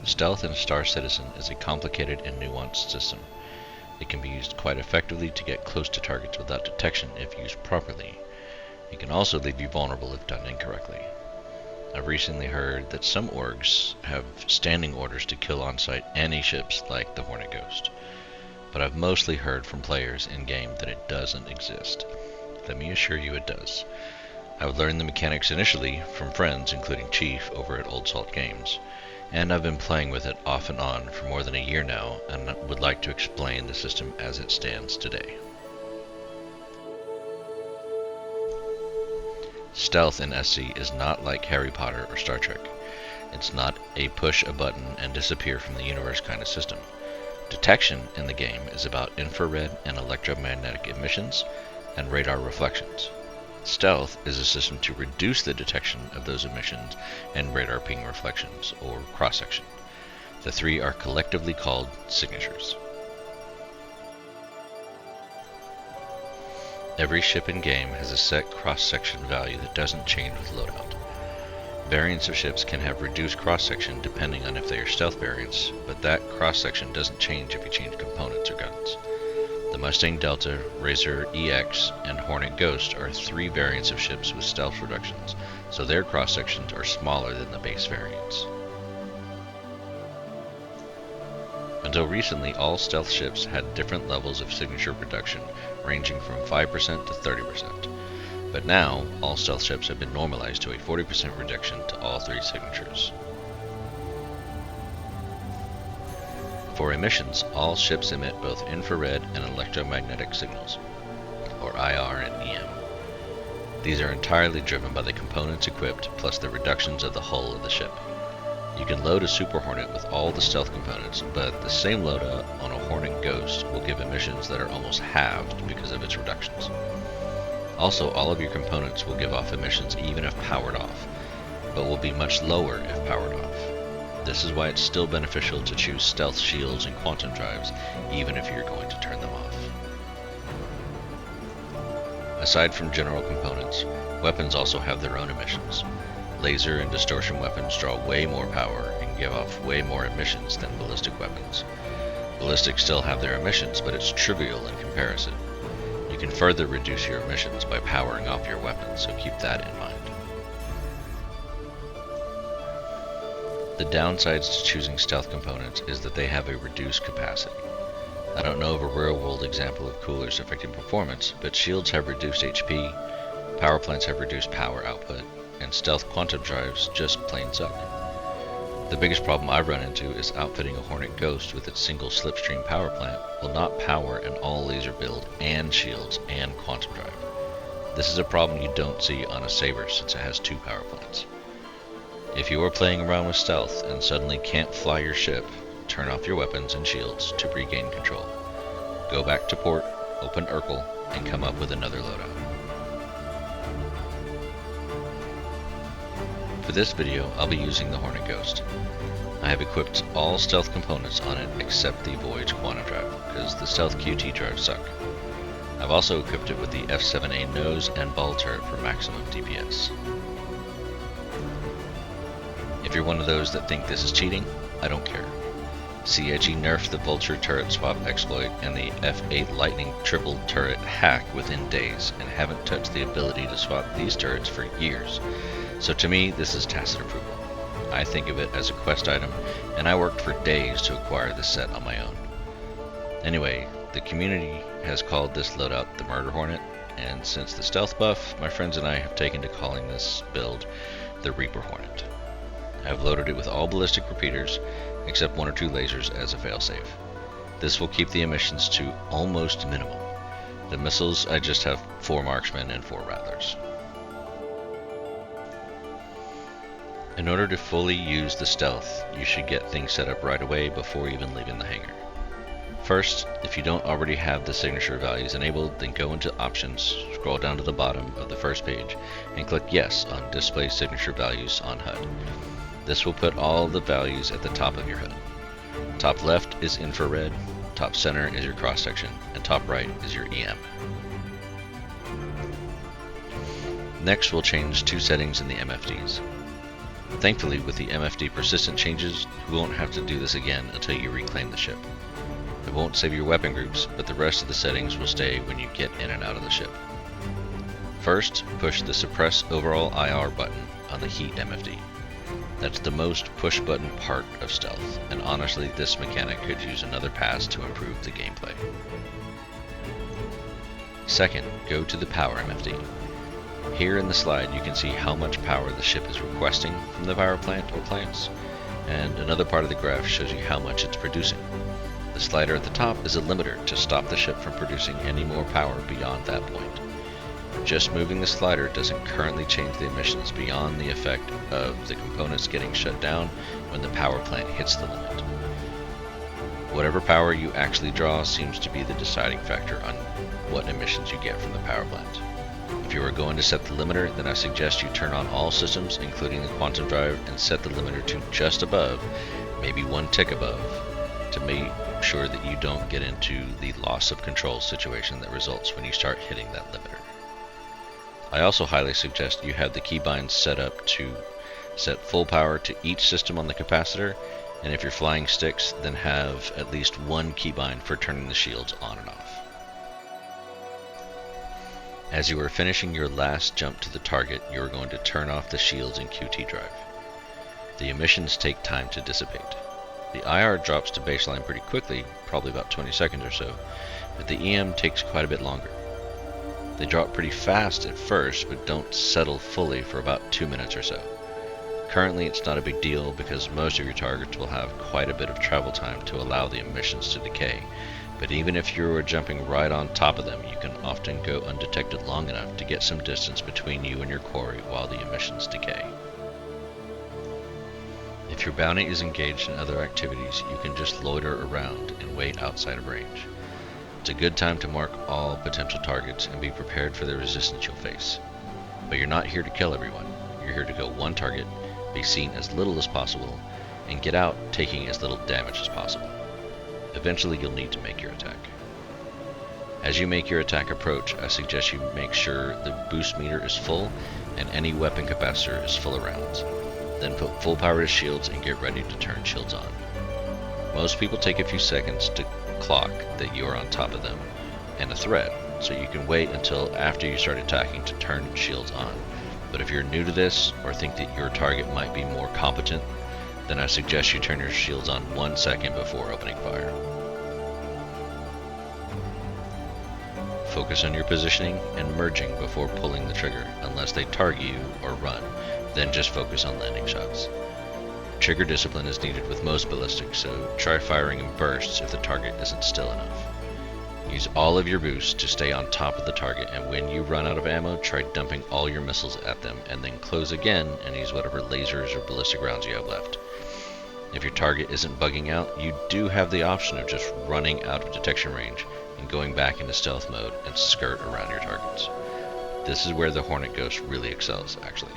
Stealth in Star Citizen is a complicated and nuanced system. It can be used quite effectively to get close to targets without detection if used properly. It can also leave you vulnerable if done incorrectly. I've recently heard that some orgs have standing orders to kill on sight any ships like the Hornet Ghost, but I've mostly heard from players in-game that it doesn't exist. Let me assure you it does. I would learn the mechanics initially from friends, including Chief over at Old Salt Games, and I've been playing with it off and on for more than a year now, and would like to explain the system as it stands today. Stealth in SC is not like Harry Potter or Star Trek. It's not a push a button and disappear from the universe kind of system. Detection in the game is about infrared and electromagnetic emissions and radar reflections. Stealth is a system to reduce the detection of those emissions and radar ping reflections, or cross-section. The three are collectively called signatures. Every ship in game has a set cross-section value that doesn't change with loadout. Variants of ships can have reduced cross-section depending on if they are stealth variants, but that cross-section doesn't change if you change components or guns. The Mustang Delta, Razor EX, and Hornet Ghost are three variants of ships with stealth reductions, so their cross-sections are smaller than the base variants. Until recently, all stealth ships had different levels of signature reduction, ranging from 5% to 30%. But now, all stealth ships have been normalized to a 40% reduction to all three signatures. For emissions, all ships emit both infrared and electromagnetic signals, or IR and EM. These are entirely driven by the components equipped plus the reductions of the hull of the ship. You can load a Super Hornet with all the stealth components, but the same loadout on a Hornet Ghost will give emissions that are almost halved because of its reductions. Also, all of your components will give off emissions even if powered off, but will be much lower if powered off. This is why it's still beneficial to choose stealth shields and quantum drives, even if you're going to turn them off. Aside from general components, weapons also have their own emissions. Laser and distortion weapons draw way more power and give off way more emissions than ballistic weapons. Ballistics still have their emissions, but it's trivial in comparison. You can further reduce your emissions by powering off your weapons, so keep that in mind. The downsides to choosing stealth components is that they have a reduced capacity. I don't know of a real-world example of coolers affecting performance, but shields have reduced HP, power plants have reduced power output, and stealth quantum drives just plain suck. The biggest problem I've run into is outfitting a Hornet Ghost with its single slipstream power plant will not power an all-laser build and shields and quantum drive. This is a problem you don't see on a Saber since it has two power plants. If you are playing around with stealth and suddenly can't fly your ship, turn off your weapons and shields to regain control. Go back to port, open Urkel, and come up with another loadout. For this video, I'll be using the Hornet Ghost. I have equipped all stealth components on it except the Voyage Quantum Drive, because the stealth QT drives suck. I've also equipped it with the F7A nose and ball turret for maximum DPS. If you're one of those that think this is cheating, I don't care. CIG nerfed the Vulture turret swap exploit and the F8 Lightning triple turret hack within days, and haven't touched the ability to swap these turrets for years. So to me, this is tacit approval. I think of it as a quest item, and I worked for days to acquire this set on my own. Anyway, the community has called this loadout the Murder Hornet, and since the stealth buff, my friends and I have taken to calling this build the Reaper Hornet. I've loaded it with all ballistic repeaters, except one or two lasers as a failsafe. This will keep the emissions to almost minimal. The missiles, I just have 4 marksmen and 4 rattlers. In order to fully use the stealth, you should get things set up right away before even leaving the hangar. First, if you don't already have the signature values enabled, then go into Options, scroll down to the bottom of the first page, and click Yes on Display Signature Values on HUD. This will put all the values at the top of your HUD. Top left is infrared, top center is your cross section, and top right is your EM. Next, we'll change 2 settings in the MFDs. Thankfully, with the MFD persistent changes, you won't have to do this again until you reclaim the ship. It won't save your weapon groups, but the rest of the settings will stay when you get in and out of the ship. First, push the Suppress Overall IR button on the Heat MFD. That's the most push button part of stealth, and honestly this mechanic could use another pass to improve the gameplay. Second, go to the Power MFD. Here in the slide you can see how much power the ship is requesting from the power plant or plants, and another part of the graph shows you how much it's producing. The slider at the top is a limiter to stop the ship from producing any more power beyond that point. Just moving the slider doesn't currently change the emissions beyond the effect of the components getting shut down when the power plant hits the limit. Whatever power you actually draw seems to be the deciding factor on what emissions you get from the power plant. If you are going to set the limiter, then I suggest you turn on all systems, including the quantum drive, and set the limiter to just above, maybe one tick above, to make sure that you don't get into the loss of control situation that results when you start hitting that limiter. I also highly suggest you have the keybinds set up to set full power to each system on the capacitor, and if you're flying sticks, then have at least one keybind for turning the shields on and off. As you are finishing your last jump to the target, you are going to turn off the shields and QT drive. The emissions take time to dissipate. The IR drops to baseline pretty quickly, probably about 20 seconds or so, but the EM takes quite a bit longer. They drop pretty fast at first, but don't settle fully for about 2 minutes or so. Currently it's not a big deal because most of your targets will have quite a bit of travel time to allow the emissions to decay, but even if you are jumping right on top of them, you can often go undetected long enough to get some distance between you and your quarry while the emissions decay. If your bounty is engaged in other activities, you can just loiter around and wait outside of range. It's a good time to mark all potential targets and be prepared for the resistance you'll face. But you're not here to kill everyone. You're here to go one target, be seen as little as possible, and get out taking as little damage as possible. Eventually you'll need to make your attack. As you make your attack approach, I suggest you make sure the boost meter is full and any weapon capacitor is full of rounds. Then put full power to shields and get ready to turn shields on. Most people take a few seconds to clock that you are on top of them and a threat, so you can wait until after you start attacking to turn shields on. But if you're new to this or think that your target might be more competent, then I suggest you turn your shields on 1 second before opening fire. Focus on your positioning and merging before pulling the trigger, unless they target you or run, then just focus on landing shots. Trigger discipline is needed with most ballistics, so try firing in bursts if the target isn't still enough. Use all of your boosts to stay on top of the target, and when you run out of ammo, try dumping all your missiles at them, and then close again and use whatever lasers or ballistic rounds you have left. If your target isn't bugging out, you do have the option of just running out of detection range and going back into stealth mode and skirt around your targets. This is where the Hornet Ghost really excels, actually.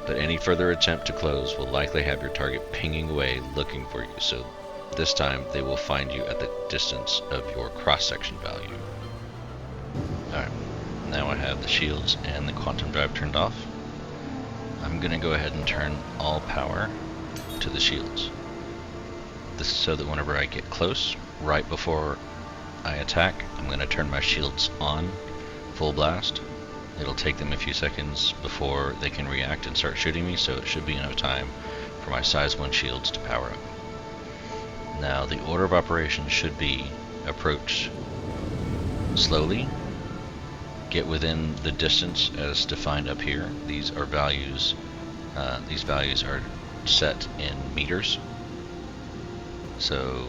But any further attempt to close will likely have your target pinging away looking for you, so this time they will find you at the distance of your cross-section value. Alright, now I have the shields and the quantum drive turned off. I'm going to go ahead and turn all power to the shields. This is so that whenever I get close, right before I attack, I'm going to turn my shields on, full blast. It'll take them a few seconds before they can react and start shooting me, so it should be enough time for my size 1 shields to power up. Now the order of operations should be approach slowly, get within the distance as defined up here. These are values, these values are set in meters. So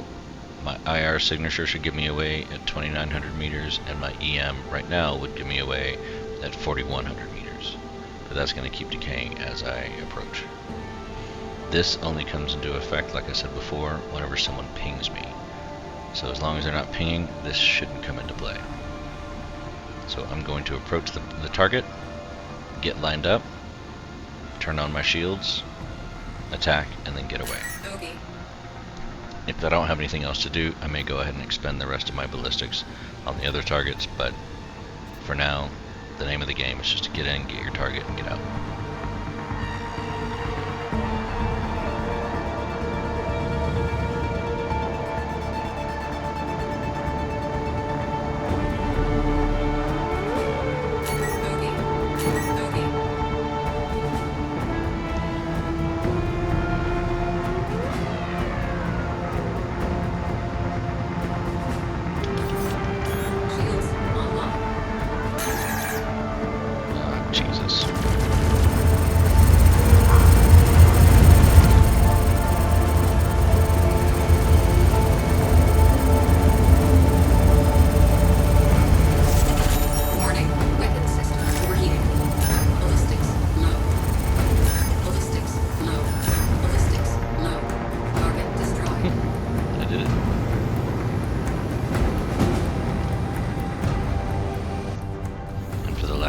my IR signature should give me away at 2,900 meters, and my EM right now would give me away at 4,100 meters. But that's going to keep decaying as I approach. This only comes into effect, like I said before, whenever someone pings me. So as long as they're not pinging, this shouldn't come into play. So I'm going to approach the target, get lined up, turn on my shields, attack, and then get away. Okay. If I don't have anything else to do, I may go ahead and expend the rest of my ballistics on the other targets, but for now, the name of the game is just to get in, get your target, and get out.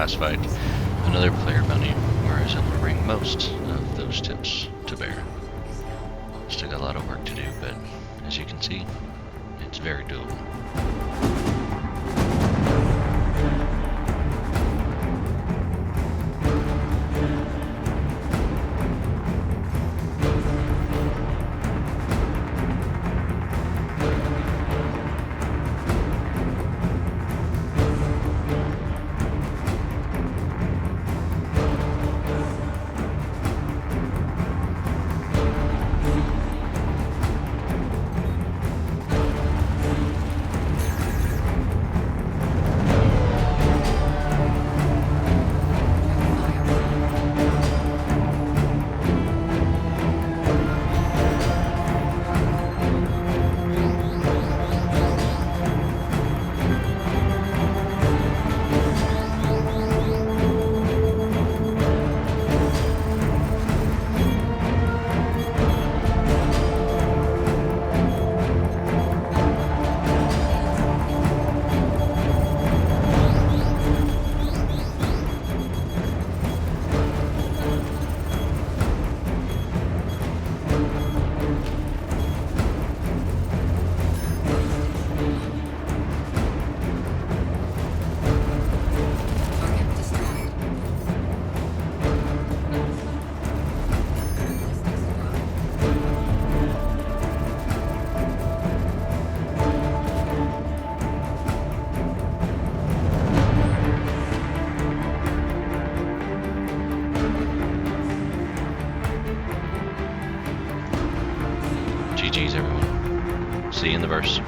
classified another player bounty, where I was able to bring most of those tips to bear. Still got a lot of work to do, but as you can see, it's very doable. GG's everyone. See you in the verse.